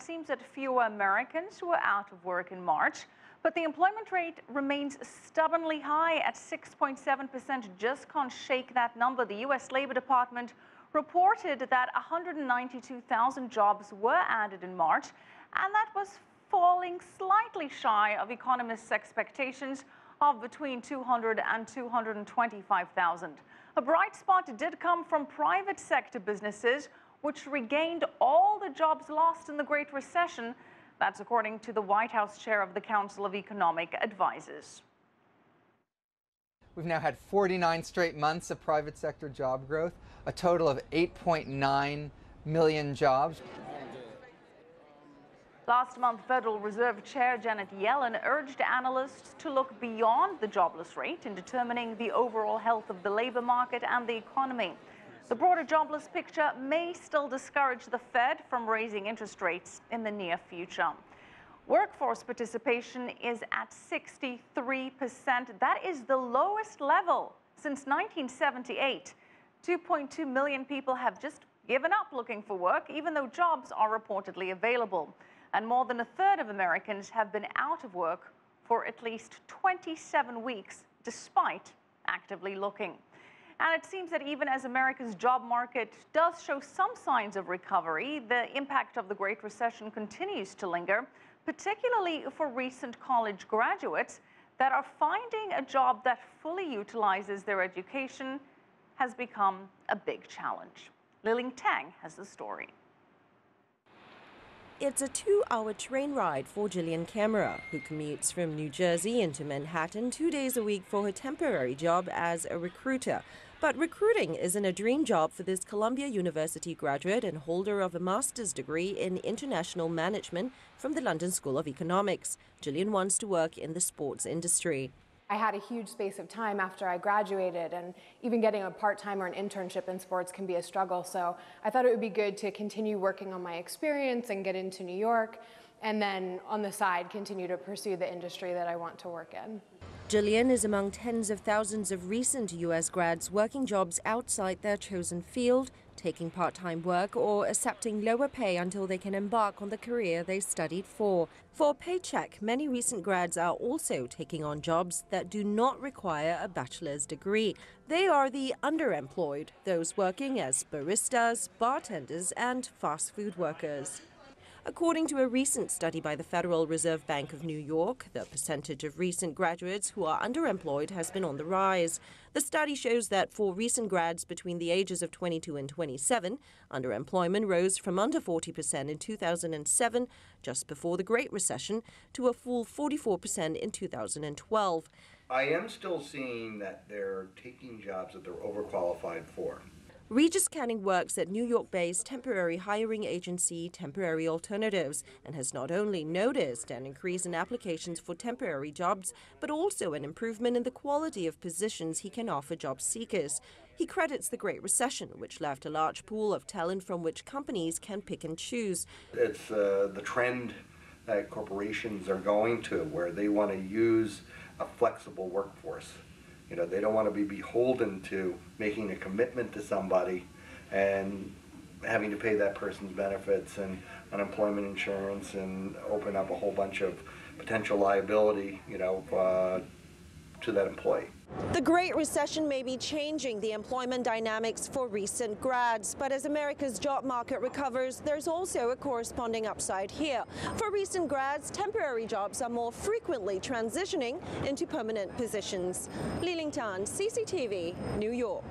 seems that fewer Americans were out of work in March. But the employment rate remains stubbornly high at 6.7%. Just can't shake that number. The U.S. Labor Department reported that 192,000 jobs were added in March, and that was falling slightly shy of economists' expectations of between 200 and 225,000. A bright spot did come from private sector businesses, which regained all the jobs lost in the Great Recession. That's according to the White House chair of the Council of Economic Advisors. We've now had 49 straight months of private sector job growth, a total of 8.9 million jobs. Last month, Federal Reserve Chair Janet Yellen urged analysts to look beyond the jobless rate in determining the overall health of the labor market and the economy. The broader jobless picture may still discourage the Fed from raising interest rates in the near future. Workforce participation is at 63%. That is the lowest level since 1978. 2.2 million people have just given up looking for work, even though jobs are reportedly available. And more than a third of Americans have been out of work for at least 27 weeks, despite actively looking. And it seems that even as America's job market does show some signs of recovery, the impact of the Great Recession continues to linger, particularly for recent college graduates that are finding a job that fully utilizes their education has become a big challenge. Liling Tan has the story. It's a 2-hour train ride for Jillian Camera, who commutes from New Jersey into Manhattan 2 days a week for her temporary job as a recruiter. But recruiting isn't a dream job for this Columbia University graduate and holder of a master's degree in international management from the London School of Economics. Jillian wants to work in the sports industry. I had a huge space of time after I graduated, and even getting a part-time or an internship in sports can be a struggle. So I thought it would be good to continue working on my experience and get into New York, and then on the side continue to pursue the industry that I want to work in. Jillian is among tens of thousands of recent U.S. grads working jobs outside their chosen field, taking part-time work or accepting lower pay until they can embark on the career they studied for. For a paycheck, many recent grads are also taking on jobs that do not require a bachelor's degree. They are the underemployed, those working as baristas, bartenders, and fast food workers. According to a recent study by the Federal Reserve Bank of New York, the percentage of recent graduates who are underemployed has been on the rise. The study shows that for recent grads between the ages of 22 and 27, underemployment rose from under 40% in 2007, just before the Great Recession, to a full 44% in 2012. I am still seeing that they're taking jobs that they're overqualified for. Regis Canning works at New York-based temporary hiring agency Temporary Alternatives and has not only noticed an increase in applications for temporary jobs, but also an improvement in the quality of positions he can offer job seekers. He credits the Great Recession, which left a large pool of talent from which companies can pick and choose. It's the trend that corporations are going to, where they want to use a flexible workforce. You know, they don't want to be beholden to making a commitment to somebody and having to pay that person's benefits and unemployment insurance and open up a whole bunch of potential liability, to that employee. The Great Recession may be changing the employment dynamics for recent grads, but as America's job market recovers, there's also a corresponding upside here. For recent grads, temporary jobs are more frequently transitioning into permanent positions. Liling Tan, CCTV, New York.